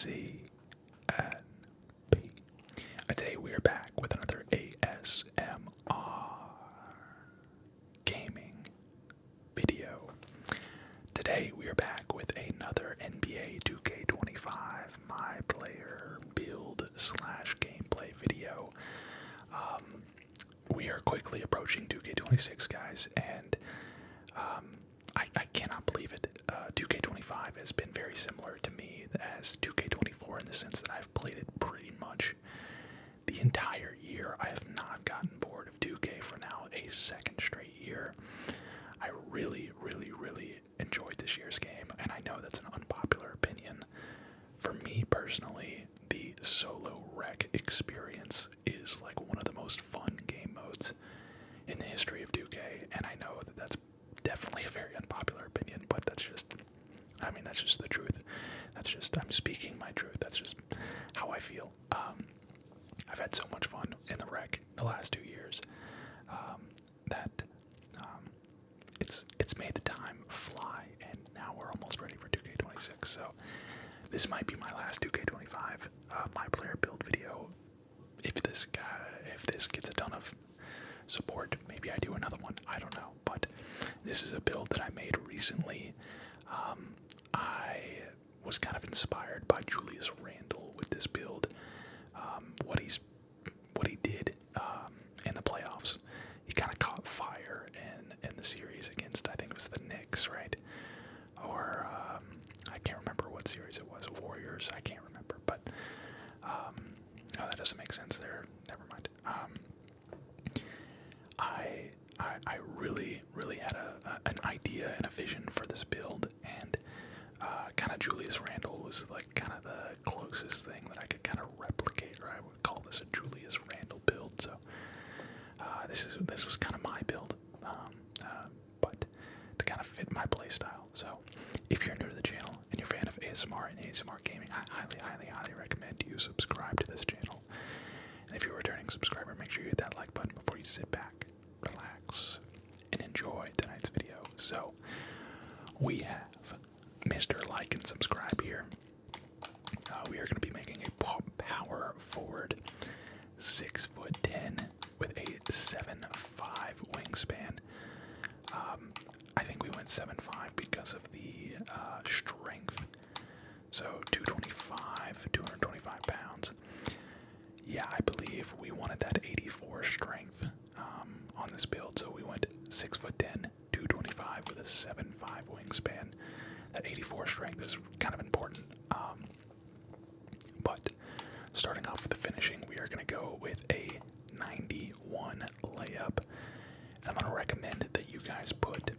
C N P. And today we are back with another ASMR gaming video. Today we are back with another NBA 2K25 my player build slash gameplay video. We are quickly approaching 2K26, guys, and I cannot believe it. 2K25 has been very similar to me as 2K24 in the sense that I've played it pretty much the entire year. I have not gotten bored of 2K for now a second straight year. I really enjoyed this year's game, and I know that's an unpopular opinion. For me personally, the solo wreck experience is like one of the most fun game modes in the history of 2K, and I know that that's definitely a very unpopular opinion, but that's just the truth. I'm speaking my truth. That's just how I feel. I've had so much fun in the wreck the last 2 years that it's made the time fly, and now we're almost ready for 2K26. So this might be my last 2K25 my player build video. If this gets a ton of support, maybe I do another one. I don't know, but this is a build that I made recently. I was kind of inspired by Julius Randle with this build. What he did in the playoffs. He kind of caught fire in the series against, I think it was the Knicks, right? Or I can't remember what series it was. Warriors. I can't remember, but no, that doesn't make sense there. Never mind. I really had an idea and a vision for this build, and kind of Julius Randle was like kind of the closest thing that I could kind of replicate, or I would call this a Julius Randle build. So this was kind of my build, but to kind of fit my playstyle. So if you're new to the channel and you're a fan of ASMR and ASMR gaming, I highly recommend you subscribe to this channel. And if you're a returning subscriber, make sure you hit that like button before you sit back, relax, and enjoy tonight's video. So we have Mr. Like and Subscribe here. We are going to be making a power forward 6'10" with a 7'5" wingspan. I think we went 7'5" because of the strength. So 225 pounds. Yeah, I believe we wanted that 84 strength on this build, so we went 6'10", 225 with a 7'5" wingspan. That 84 strength is kind of important. But starting off with the finishing, we are going to go with a 91 layup. And I'm going to recommend that you guys put,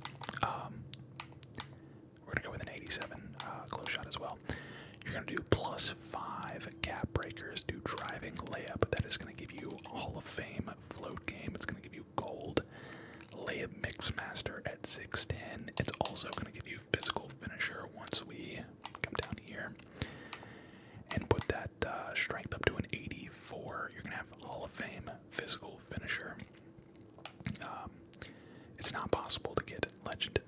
we're going to go with an 87 close shot as well. You're going to do +5 cap breakers, do driving layup. That is going to give you Hall of Fame float game. It's going to give you gold layup mixmaster at 6'10". It's also going to give you physical finisher once we come down here and put that strength up to an 84. You're going to have Hall of Fame physical finisher. It's not possible to get legend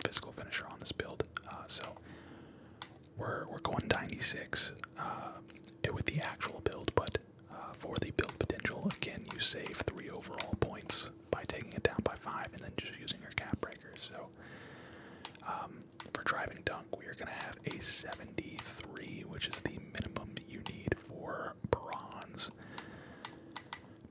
physical finisher on this build, so we're going 96 with the actual build, but for the build potential, again, you save 3 overall points by taking it down by 5 and then just using your cap breakers. So for driving dunk, we are going to have a 73, which is the minimum you need for bronze.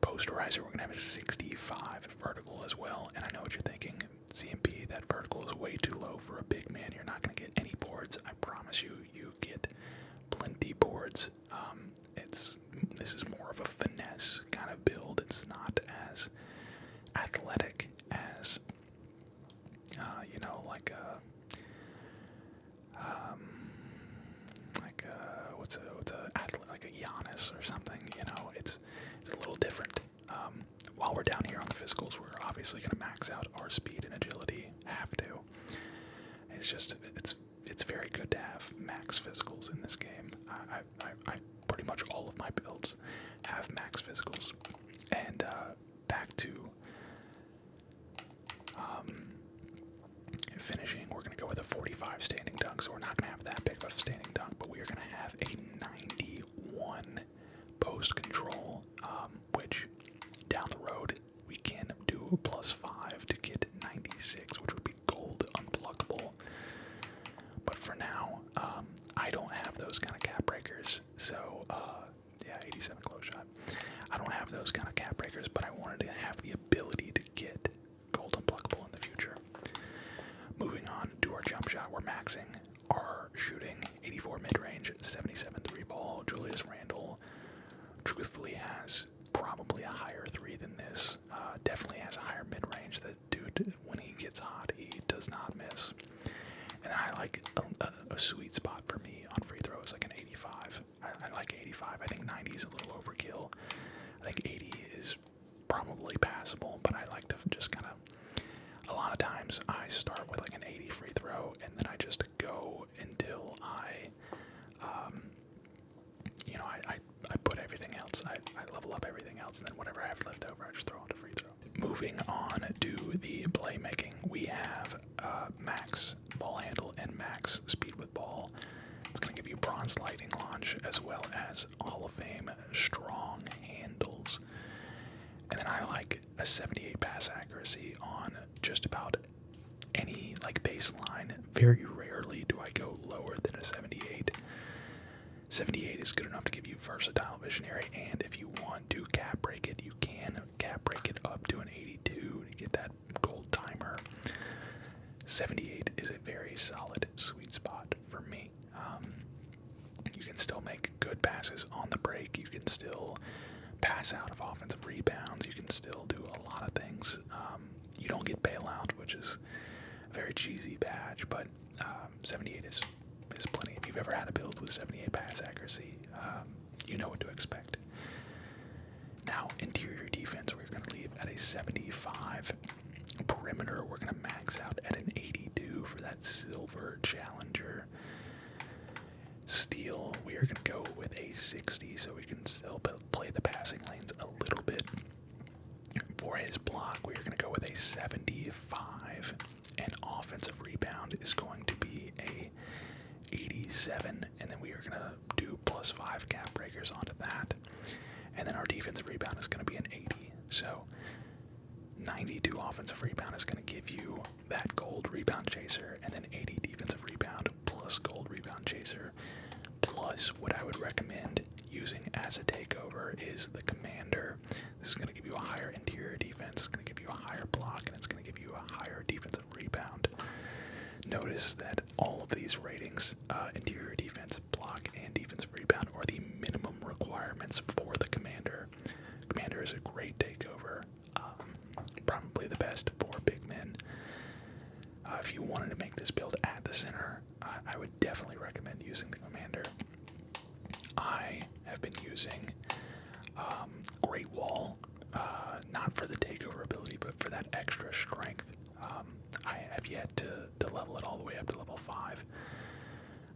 Posterizer, we're going to have a 65 vertical as well, and I know what you're thinking, CMP, that vertical is way too low for a big man. You're not going to get any boards. I promise you, you get plenty boards. This is more of a finesse kind of build. It's not as athletic as, like a Giannis or something. It's a little different. While we're down here on the physicals, we're obviously going to max out our speed and agility. Have to. It's very good to have max physicals in this game. I pretty much all of my those kind of cap breakers, but I wanted to have the ability to get gold unblockable in the future. Moving on to our jump shot, we're maxing our shooting, 84 mid-range, 77 3-ball. Julius Randle truthfully has probably a higher 3 than this. Definitely has a higher mid-range. That dude, when he gets hot, he does not miss. And I like a sweet spot for me on free throws, like an 85. I like 85. I think 90 is a little overkill. I think 80 is probably passable, but I like to just kind of, a lot of times I start with like an 80 free throw, and then I just go until I put everything else, I level up everything else, and then whatever I have left over, I just throw onto free throw. Moving on to the playmaking, we have max ball handle and max speed with ball. It's going to give you bronze lightning launch as well as Hall of Fame strong handles. And then I like a 78 pass accuracy on just about any like baseline. Very rarely do I go lower than a 78. 78 is good enough to give you versatile visionary, and if you want to cap break it, you can cap break it up to an 82 to get that gold timer. 78 is a very solid sweet spot for me. You can still make good passes on the break. You can still pass out of offensive rebounds. You can still do a lot of things. You don't get bailout, which is a very cheesy badge, but 78 is plenty. If you've ever had a build with 78 pass accuracy, you know what to expect. Now, interior defense, we're going to leave at a 75. Perimeter, we're going to max out at an 82 for that silver challenger. Steal, we are going to go with a 60 so we can still play the passing lanes a little bit. For his block, we are going to go with a 75. And offensive rebound is going to be a 87, and then we are going to do +5 cap breakers onto that. And then our defensive rebound is going to be an 80. So 92 offensive rebound is going to give you that gold rebound chaser, and then 80 defensive rebound plus gold rebound chaser. Plus, what I would recommend using as a takeover is the commander. This is going to give you a higher interior defense, it's going to give you a higher block, and it's going to give you a higher defensive rebound. Notice that all of these ratings, interior defense, block, and defensive rebound, are the minimum requirements for the commander. Commander is a great takeover, probably the best for big men. If you wanted to make this build at the center, I would definitely recommend using the commander. I have been using Great Wall, not for the takeover ability, but for that extra strength. I have yet to level it all the way up to level 5.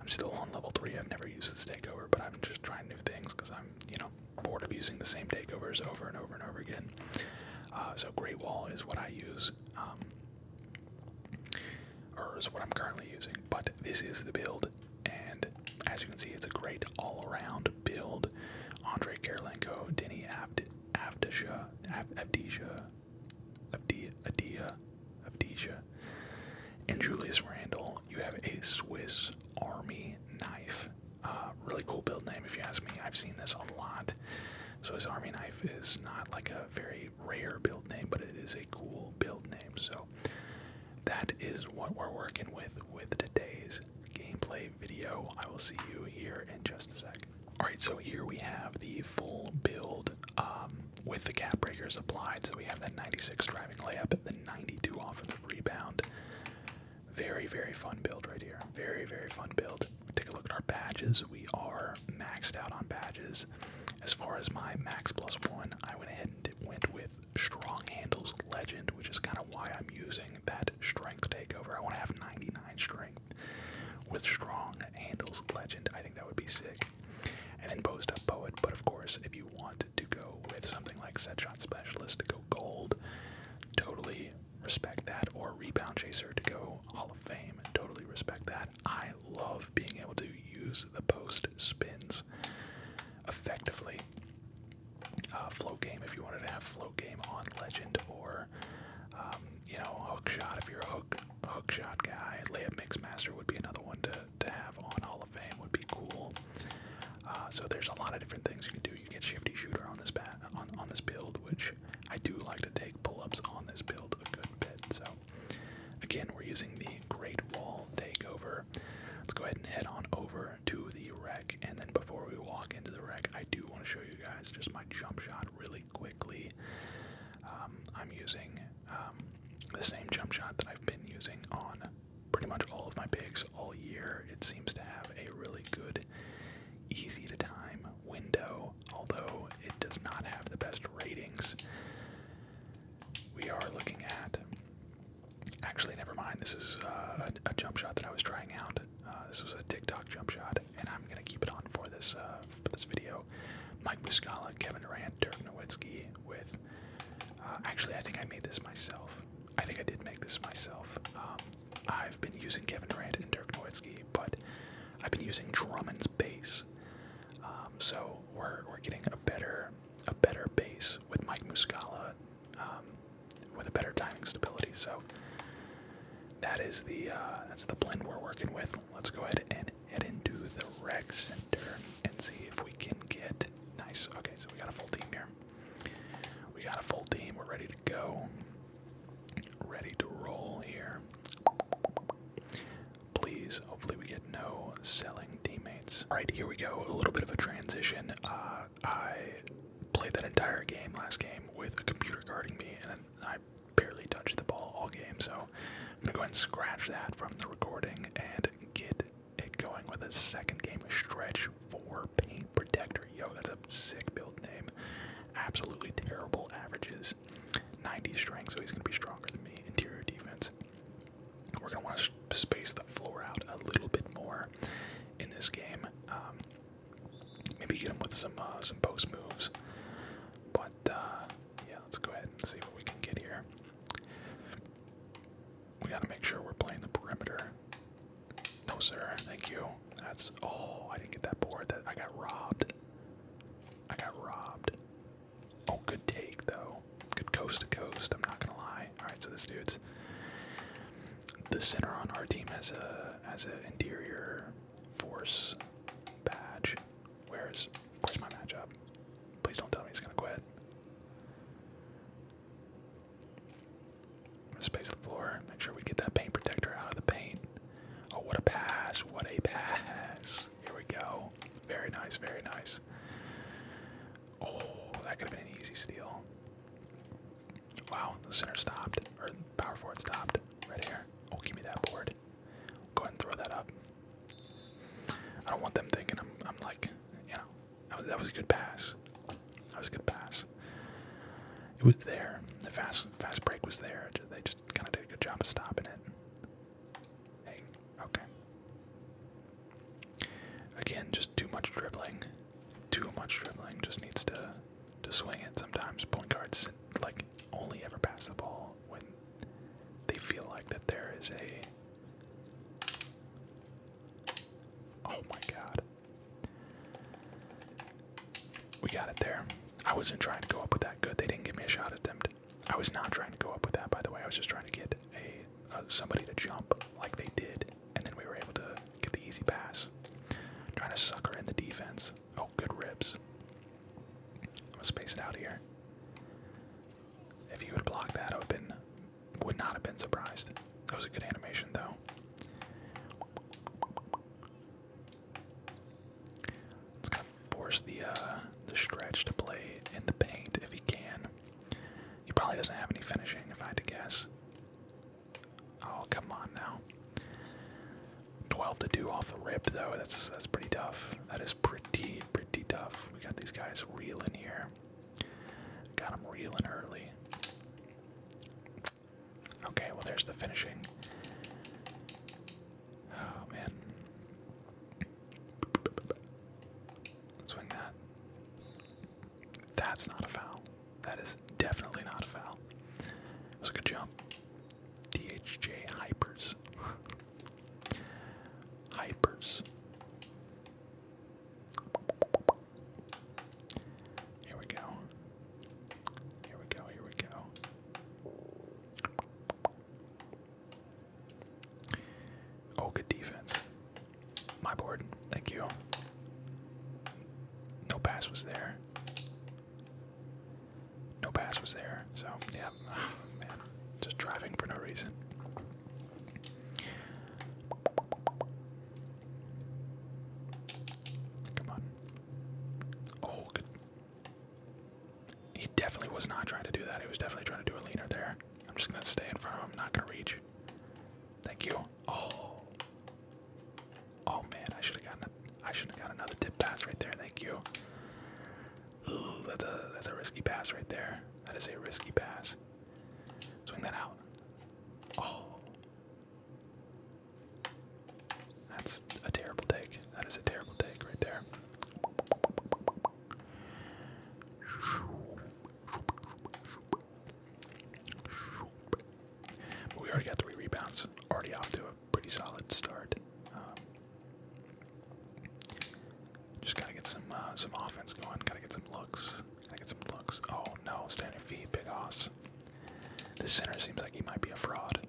I'm still on level 3. I've never used this takeover, but I'm just trying new things because I'm, bored of using the same takeovers over and over and over again. So Great Wall is what I use, or is what I'm currently using. But this is the build, and as you can see, it's a great all-around build. Andre Kirilenko, Denny Avdija, and Julius Randle. You have a Swiss Army knife. Really cool build name, if you ask me. I've seen this a lot. Swiss Army knife is not like a very rare build name, but it is a cool build name. So that is what we're working with today's gameplay video. I will see you here in just a sec. Alright, so here we have the full build with the cap breakers applied. So we have that 96 driving layup and the 92 offensive rebound. Very, very fun build right here. Very, very fun build. Take a look at our badges. We are maxed out on badges. As far as my max +1, I went ahead and went with strong handles legend, which is kind of why I'm using that strength takeover. I want to have 99 strength with strong handles legend. I think that would be sick. And then post up poet. But of course, if you want to go with something like set shot specialist to go gold, totally respect that. Or rebound chaser to go Hall of Fame, totally respect that. I love being able to use the post spins effectively. Float game, if you wanted to have float game on legend, or hook shot if you're a hook shot guy. Layup mix master would be another one to have on Hall of Fame, would be cool. So there's a lot of different things you can do. You get shifty shooter Muscala, Kevin Durant, Dirk Nowitzki with, actually I think I made this myself. I think I did make this myself. I've been using Kevin Durant and Dirk Nowitzki, but I've been using Drummond's base. So we're getting a better base with Mike Muscala, with a better timing stability. So that's the blend we're working with. Let's go ahead and head into the rec center and see if we can get nice. Okay, so we got a full team here. We got a full team. We're ready to go. Ready to roll here. Please, hopefully we get no selling teammates. All right, here we go. A little bit of a transition. I played that entire game last game with a computer guarding me, and I barely touched the ball all game. So I'm gonna go ahead and scratch that from the recording and get it going with a second game stretch for paint protector. Yo, that's a sick build name. Absolutely terrible averages. 90 strength, so he's gonna be stronger than me. Interior defense. We're gonna want to space the floor out a little bit more in this game. Maybe get him with some post moves. But yeah, let's go ahead and see what we can get here. We gotta make sure we're playing the perimeter. No, sir. Thank you. I didn't get that board. I got robbed. Oh, good take though. Good coast to coast. I'm not gonna lie. All right, so this dude's the center on our team has an interior force badge. Where's my matchup? Please don't tell me he's gonna quit. I'm gonna space the floor. Make sure we get that paint protector out of the paint. Oh, what a pass! What a pass! Here we go. Very nice. Very nice. Oh, that could have been an easy steal. Wow, the center stopped, or power forward stopped right here. Oh, give me that board. Go ahead and throw that up. I don't want them thinking I'm like, that was a good pass. That was a good pass. It was there. The fast break was there. They just kind of did a good job of stopping it. Hey, okay. Again, just too much dribbling. Too much dribbling. Just needs to swing it sometimes. Point guards like only ever pass the ball when they feel like that there is a. Oh my god. We got it there. I wasn't trying to go up with that. Good. They didn't give me a shot attempt. I was not trying to go up with that, by the way. I was just trying to get somebody to jump like they did, and then we were able to get the easy pass. Trying to sucker in the defense. Oh, good ribs. I'm gonna space it out here. If you would have blocked that, I would not have been surprised. That was a good animation, though. It's gonna force the stretch to play in the paint if he can. He probably doesn't have any finishing, if I had to guess. Oh, come on now. 12-2 off the rip, though. That's pretty tough. That is pretty tough. We got these guys reeling here. Got them reeling early. Okay, well, there's the finishing. Oh, man. Swing that. That's not a foul. That is definitely not a foul. That was a good jump. DHJ Hypers. Hypers. Here we go. Here we go. Here we go. Oh, good defense. My board. Thank you. No pass was there. No pass was there. So, yeah. Oh, man. Just driving for no reason. Come on. Oh, good. He definitely was not trying to do that. He was definitely trying to do a leaner there. I'm just going to stay in front of him. Not going to reach. Thank you. Oh. Oh, man. I should have gotten another tip pass right there. Thank you. Ooh, that's a risky pass right there. That is a risky pass. Swing that out. Oh. That's a terrible take. That is a terrible take right there. This center seems like he might be a fraud.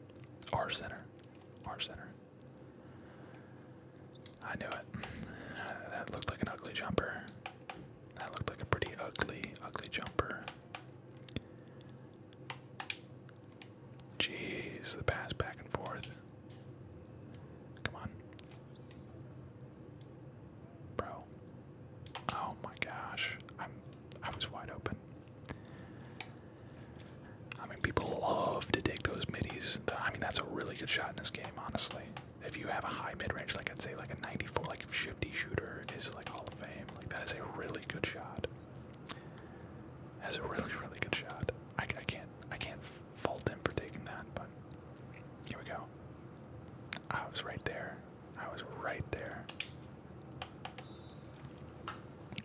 Our center. Our center. I knew it. That looked like an ugly jumper. That looked like a pretty ugly jumper. Jeez, the pass back and forth. Come on. Bro. Oh my gosh. I was wide open. I mean, people love to take those middies. I mean, that's a really good shot in this game, honestly. If you have a high mid-range, like I'd say like a 94, like if shifty shooter is like Hall of Fame, like that is a really good shot. That's a really, really good shot. I can't fault him for taking that, but here we go. I was right there. I was right there.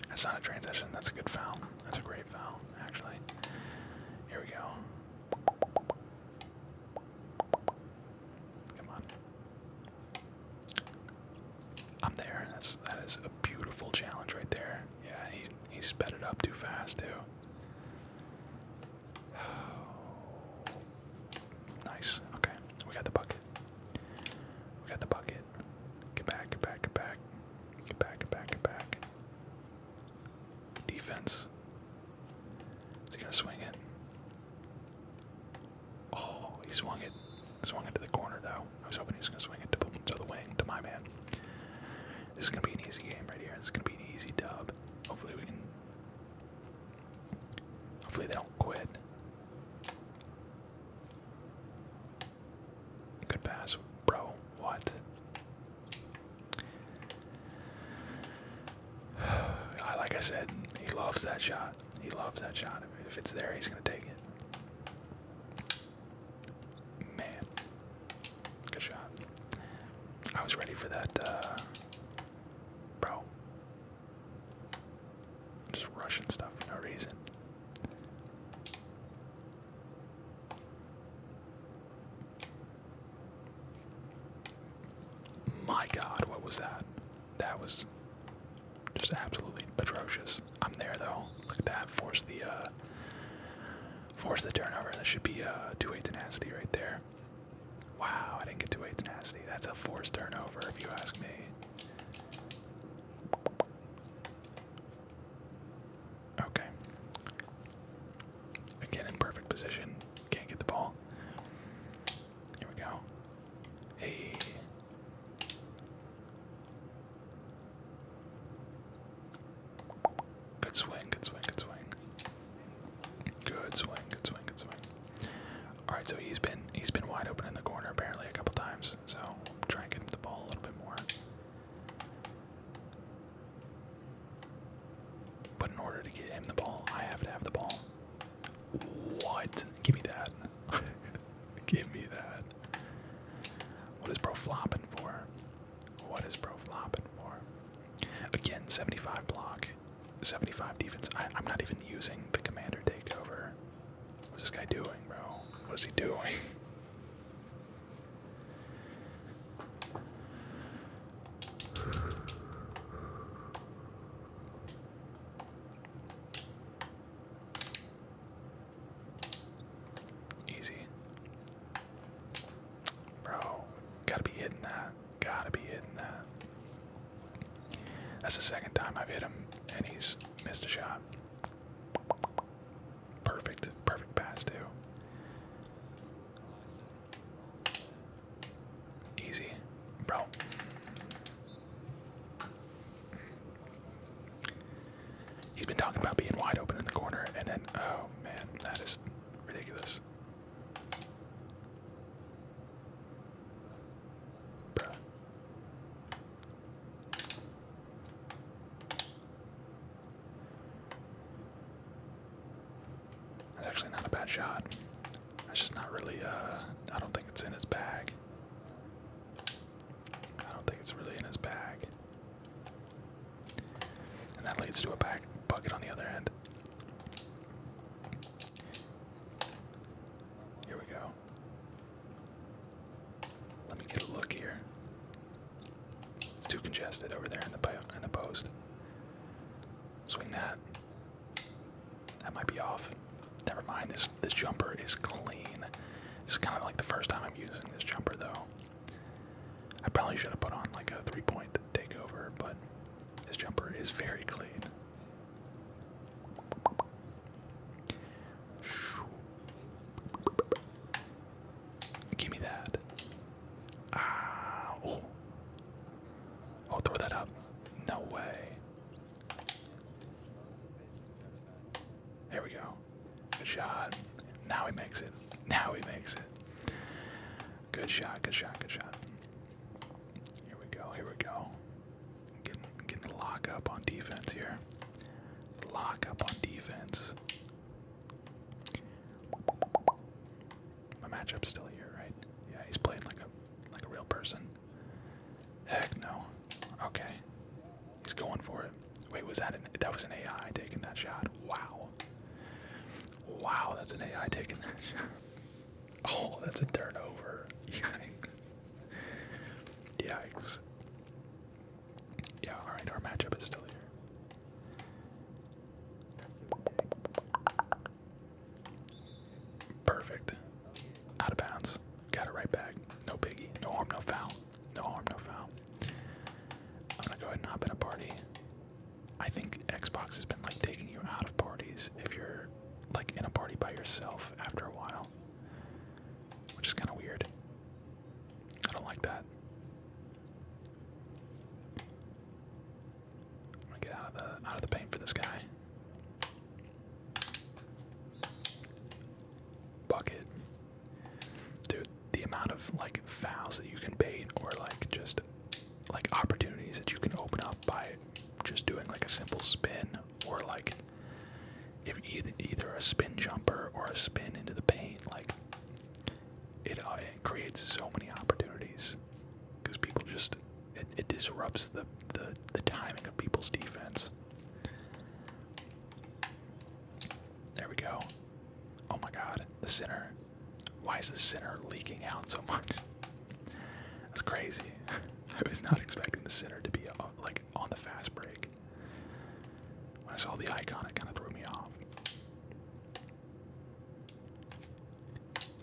That's not a transition. That's a good foul. That's a great foul, actually. Here we go. Come on. I'm there. That is a beautiful challenge right there. Yeah, he sped it up too fast too. Nice. Okay, we got the bucket. We got the bucket. Get back, get back, get back. Get back, get back, get back. Defense. Is he gonna swing it? Oh, he swung it. Swung it to the corner though. I was hoping he was gonna swing it to the wing, to my man. This is gonna be an easy game right here. This is gonna be an easy dub. Hopefully we can. Hopefully they don't quit. Good pass, bro. What? Like I said, he loves that shot. He loves that shot. If it's there, he's gonna take it. Man, good shot. I was ready for that, bro. Just rushing stuff for no reason. My God, what was that? That was just absolutely atrocious. I'm there though. Look at that. Force the turnover. That should be 2-8 tenacity right there. Wow, I didn't get 2-8 tenacity. That's a forced turnover if you ask me. Okay. Again in perfect position. Can't get the ball. Here we go. Hey. Good swing, good swing, good swing. Good swing, good swing, good swing. Alright, so he's been wide open in the corner apparently a couple times, so try and get him the ball a little bit more. But in order to get him the ball, I have to have the ball. What? Give me that. Give me that. What is bro flopping for? What is bro flopping for? Again, 75 block. 75 defense. I'm not even using the commander takeover. What's this guy doing, bro? What is he doing? Easy. Bro, gotta be hitting that. Gotta be hitting that. That's the second time I've hit him and he's missed a shot. Perfect. Perfect pass too. Easy. Bro. He's been talking about being wide open in the corner and then, oh man, that is ridiculous. Bro. That's actually not a bad shot. That's just not really, I don't think it's in his bag. I don't think it's really in his bag. And that leads to a bucket on the other end. Here we go. Let me get a look here. It's too congested over there in the post. Swing that. That might be off. Never mind. This jumper is clean. It's kind of like the first time I'm using this jumper, though. I probably should have put on like a 3-point takeover, but this jumper is very clean. Give me that. Oh. Oh, throw that up. No way. There we go. Good shot. Now he makes it. Now he makes it. Good shot, good shot, good shot. Here we go, here we go. Getting the lock up on defense here. Lock up on defense. My matchup's still here, right? Yeah, he's playing like a real person. Heck no. Okay. He's going for it. Wait, that was an AI taking that shot. Wow. Wow, that's an AI taking that shot. Oh, that's a turnover. Yikes. Yikes. Yeah, alright, our matchup is still here. Perfect. Out of bounds. Got it right back. No biggie. No harm, no foul. No harm, no foul. I'm gonna go ahead and hop in a party. I think Xbox has been like taking you out of parties if you're like in a party by yourself after a while, which is kind of weird. I don't like that. I'm gonna get out of the paint for this guy. Bucket, dude. The amount of like fouls that you can bait, or like just like opportunities that you can open up by just doing like a simple spin, or like if either a spin jumper or a spin into the paint, like it creates so many opportunities because people just it disrupts the timing of people's defense. There we go. Oh my god, the center. Why is the center leaking out so much? That's crazy. I was not expecting the center to be like on the fast break. When I saw the icon, it kind of threw me off.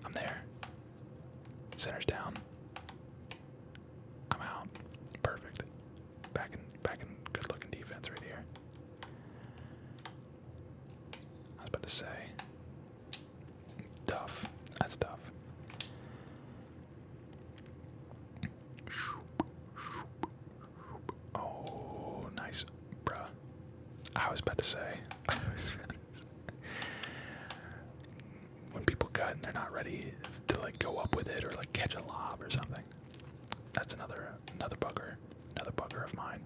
I'm there. Center's down. I'm out. Perfect. Back in good looking defense right here. I was about to say. Tough. That's tough. Oh, nice. Bruh. I was about to say. When people cut and they're not ready to like go up with it or like catch a lob or something. That's another bugger of mine.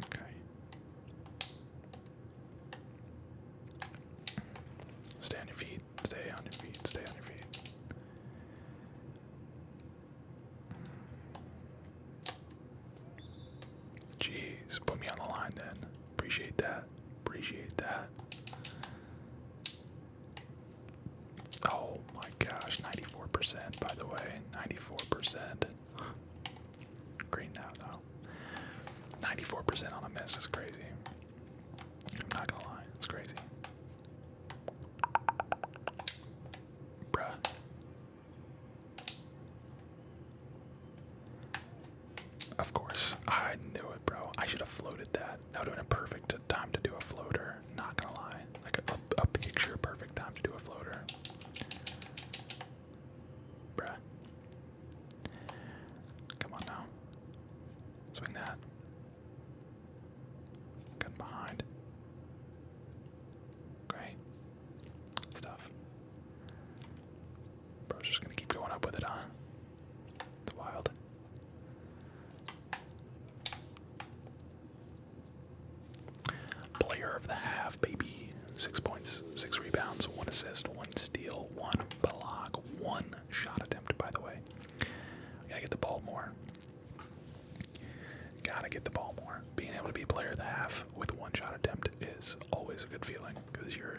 Okay. Stay on your feet. Stay on your feet. Stay on your feet. Jeez, put me on the line then. Appreciate that. Appreciate that. Oh my gosh, 94% by the way. 94%. Green now though. 94% on a miss is crazy. I'm not gonna lie, it's crazy. Bruh. Of course, I knew it, bro. I should have floated that. That would have been a perfect time to do a floater. Not gonna lie. Like a picture perfect time to do a floater. Bruh. Come on now. Swing that. Gun behind. Okay. Stuff. Bro's just gonna keep going up with it, huh? It's wild. Player of the half, baby. 6 points, 6 rebounds, 1 assist, 1 steal, 1 block, 1 shot attempt, by the way. I gotta get the ball more. Gotta get the ball more. Being able to be player of the half with 1 shot attempt is always a good feeling because you're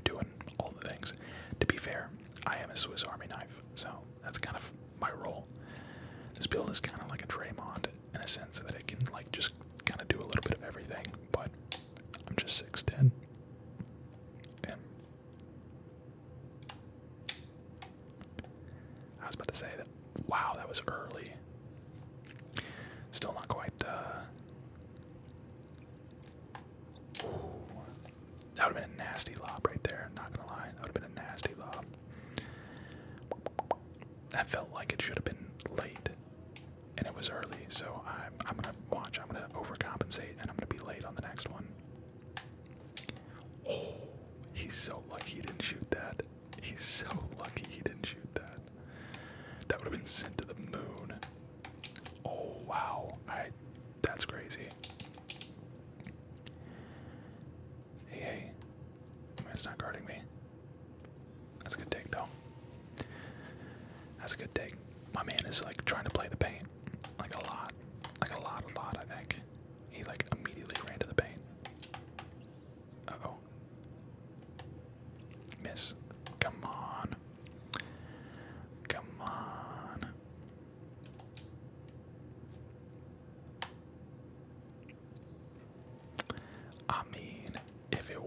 doing all the things. To be fair, I am a Swiss Army knife, so that's kind of my role. This build is kind of like a Draymond in a sense that it can like just kind of do a little bit of everything, but I'm just 6'10",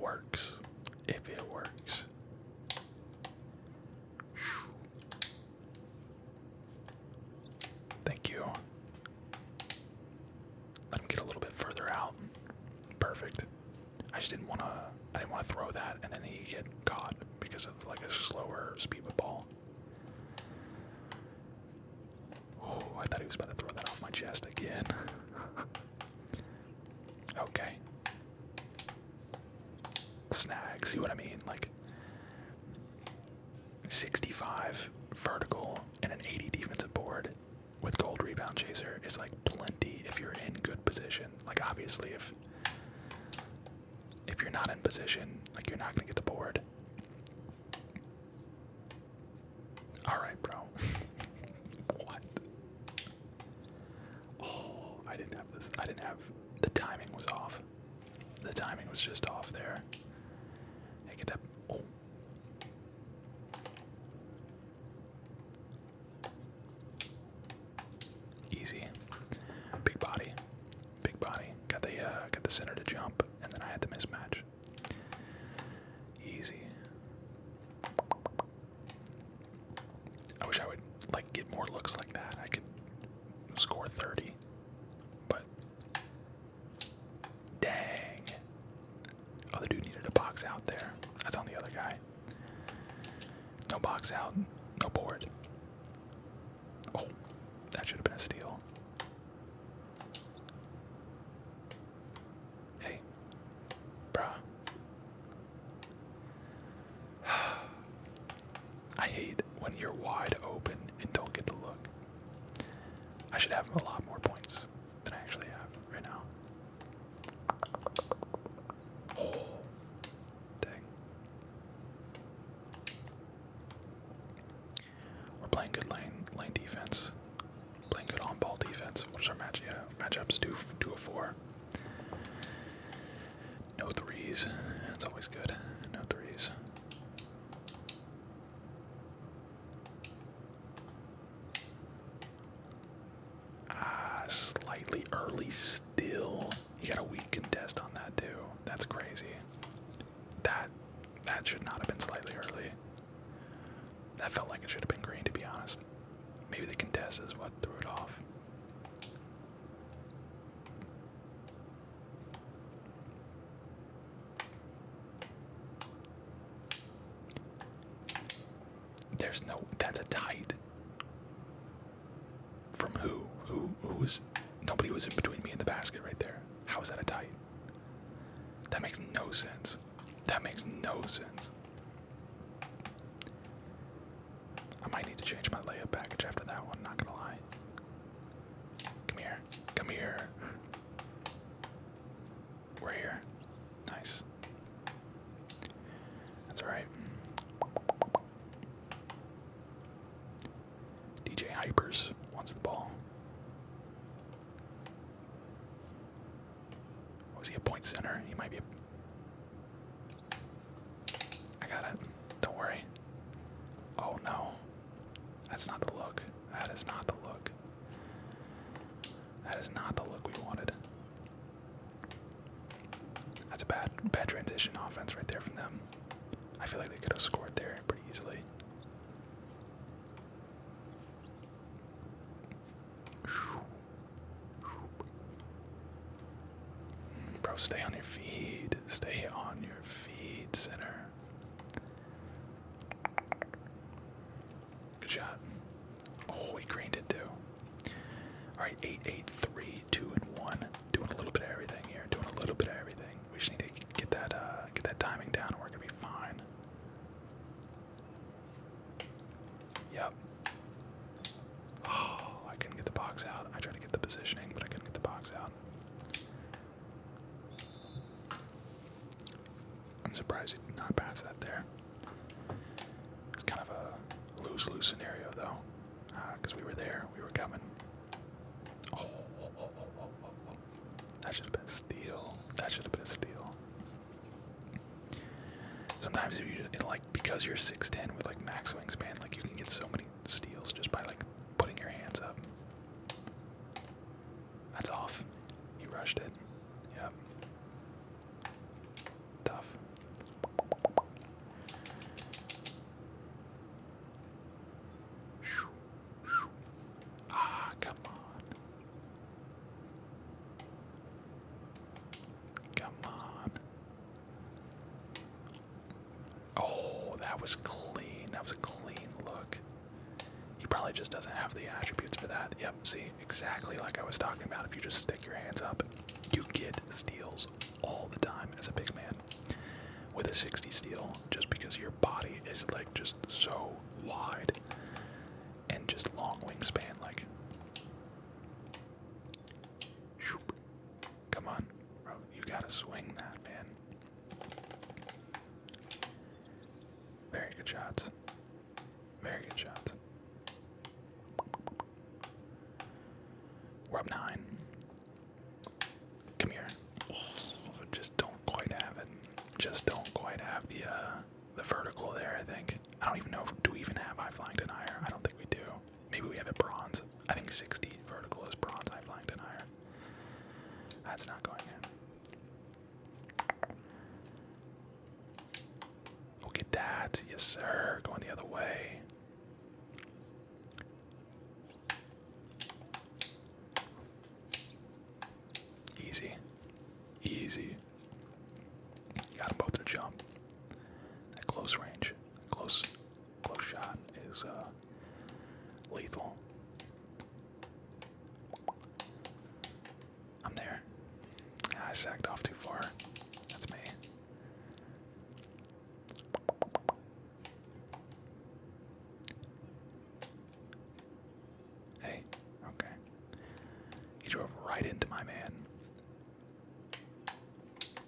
works. If it works. Thank you. Let him get a little bit further out. Perfect. I just didn't want to throw that and then he get caught because of like a slower speed with ball. Oh, I thought he was about to throw that off my chest again. Okay. Snag, see what I mean? Like 65 vertical and an 80 defensive board with gold rebound chaser is like plenty if you're in good position. Like obviously if you're not in position, like you're not gonna get the board. Alright, bro. What? Oh, I didn't have this. The timing was off. The timing was just off there. Hey, get that. Oh. Easy. Big body. Big body. Got the center to jump, and then I had the mismatch. Easy. I wish I would like get more looks like that. I could score 30. But dang. Oh, the dude needed a box out there. That's on the other guy. No box out, no board. Oh, that should have been a steal. Hey, bruh. I hate when you're wide open and don't get the look. I should have a lot more points than I actually have right now. Oh, dang. We're playing good lane defense. Playing good on-ball defense. What is our match? Yeah, matchups 2 of 4. No threes. That's always good. No threes. Slightly early still. You got a weak contest on that too. That's crazy. That should not have been slightly early. That felt like it should have been green, to be honest. Maybe the contest is what threw it off. There's no. That's a tight. From who? Who was? Nobody was in between me and the basket right there. How is that a tight? That makes no sense. That makes no sense. I might need to change my layup package after that one, not gonna lie. Come here. Come here. We're here. Nice. That's alright. DJ Hypers wants the ball. Was he a point center? He might be a... I got it. Don't worry. Oh no. That's not the look. That is not the look. That is not the look we wanted. That's a bad transition offense right there from them. I feel like they could have scored there pretty easily. Bro, stay on your feet. Stay on your feet, center. Good shot. Oh, he greened it too. Alright, 8-8, 3, 2, and 1. Doing a little bit of everything here. Doing a little bit of everything. We just need to get that timing down and we're gonna be fine. Yep. Oh, I couldn't get the box out. I tried to get the positioning, but I couldn't get the box out. I'm surprised he did not pass that there. It's kind of a lose-lose scenario, though, because we were there, we were coming. Oh, that should have been a steal. That should have been a steal. Sometimes if you like, because you're 6'10" with like max wingspan, like you can get so many steals just by like putting your hands up. That's off. You rushed it. Yep. Tough. was clean. That was a clean look. He probably just doesn't have the attributes for that. Yep, see, exactly like I was talking about. If you just stick your hands up, you get steals all the time as a big man. With a 60 steal, just because your body is like just so wide and just long wingspan, like. Shoop. Come on, bro, you gotta swing that, man. Very good shots. Very good shots. We're up 9. Come here. Just don't quite have it. Just don't quite have the vertical there, I think. I don't even know if do we even have high flying denier. I don't think we do. Maybe we have it bronze. I think 60 vertical is bronze high flying denier. That's not going in. Oh, get that. Yes, sir. Going the other way. Easy. Easy. Got them both to jump. At close range. Close shot is lethal. I'm there. I sacked off too far. That's me. Hey, okay. He drove right into my man.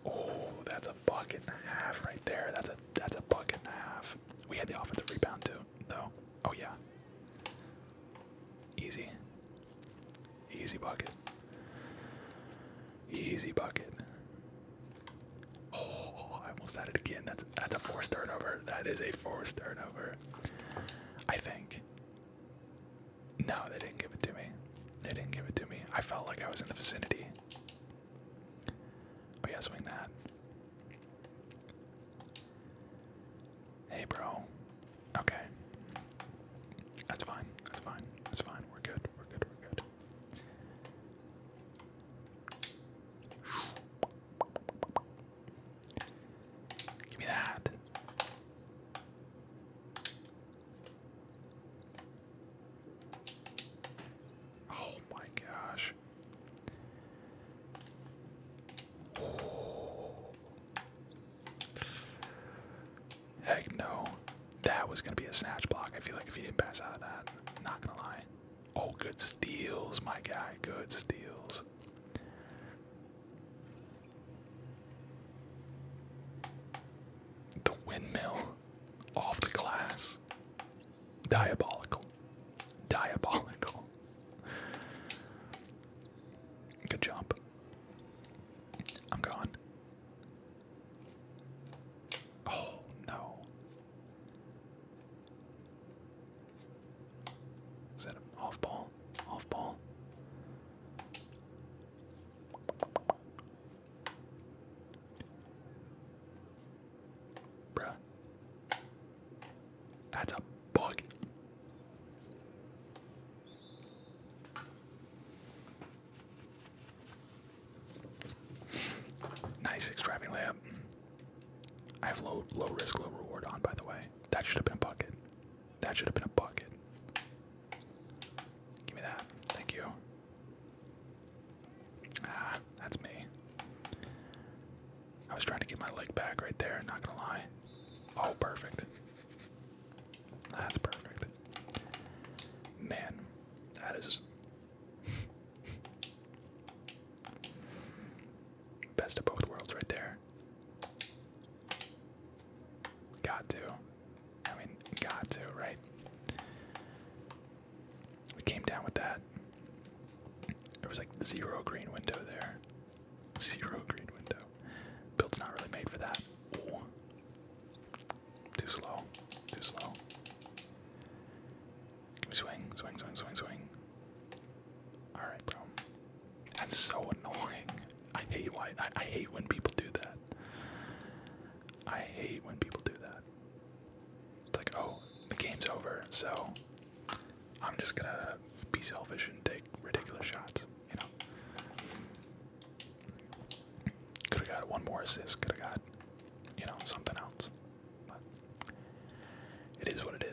Oh, that's a bucket and a half right there. That's a bucket and a half. We had the offensive rebound too, though. Oh yeah. Easy. Easy bucket. Easy bucket. Oh, I almost had it again. That's a forced turnover. That is a forced turnover. I think. No, they didn't give it to me. They didn't give it to me. I felt like I was in the vicinity. Oh yeah, swing that. Hey, bro. Okay. That's fine. That's fine. That's fine. We're good. We're good. We're good. Give me that. Oh my gosh. Heck no. That was going to be a snatch block. I feel like if he didn't pass out of that, not going to lie. Oh, good steals, my guy. Good steals. The windmill off the glass. Diabolical. Diabolical. Good jump. I'm gone. Oh, no. Is that an off ball? Off ball. Bruh. That's a bug. Nice extravagant layup. I have low risk, low reward on, by the way. That should have been a bucket. That should have been a bucket. Give me that. Thank you. Ah, that's me. I was trying to get my leg back right there, not gonna lie. Oh, perfect. That's perfect. Man, that is best of both worlds right there. Got to. I mean, got to, right? We came down with that. There was like 0 green window there. 0 green window. Build's not really made for that. Ooh. Too slow. Too slow. Give me swing. Swing, swing, swing, swing. Alright, bro. That's so annoying. I hate when people do that. I hate when people do that. It's like, oh, the game's over, so I'm just gonna be selfish and take ridiculous shots, you know? Could've got one more assist, could've got, you know, something else. But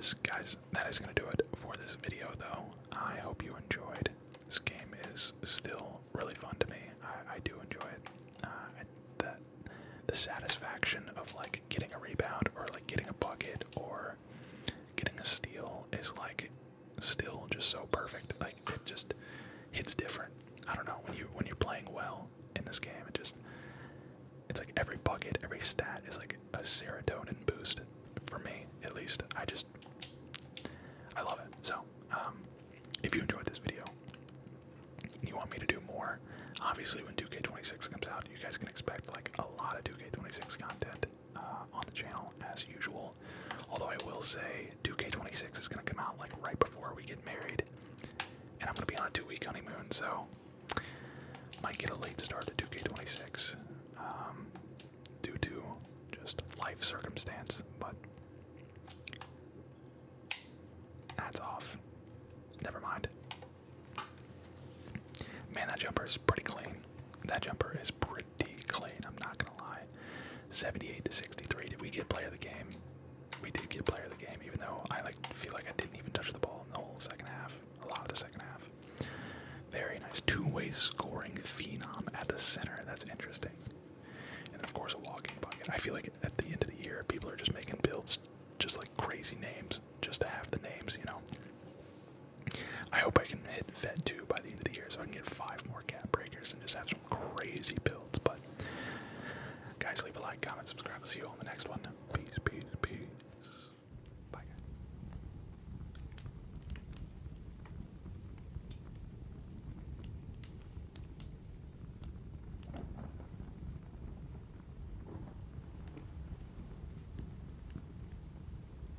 is, guys, that is going to do it for this video, though. I hope you enjoyed. This game is still really fun to me. I do enjoy it. The satisfaction of like getting a rebound or like getting a bucket or getting a steal is like still just so perfect. Like it just hits different. I don't know, when you're playing well in this game, it's like every bucket, every stat is like a serotonin boost for me, at least. I love it. So, if you enjoyed this video and you want me to do more, obviously when 2K26 comes out, you guys can expect like a lot of 2K26 content on the channel as usual. Although I will say 2K26 is going to come out like right before we get married, and I'm going to be on a 2-week honeymoon, so might get a late start to 2K26 due to just life circumstance, but that's off. Never mind. Man, that jumper is pretty clean. That jumper is pretty clean, I'm not gonna lie. 78 to 63. Did we get player of the game? We did get player of the game, even though I feel like I didn't even touch the ball in the whole second half. A lot of the second half. Very nice. Two-way scoring phenom at the center. That's interesting. And then, of course, a walking bucket. I feel like at the end of the year, people are just making builds just like crazy names, just to have the names, you know. I hope I can hit Vet 2 by the end of the year so I can get 5 more cap breakers and just have some crazy builds. But, guys, leave a like, comment, subscribe. I'll see you all next time.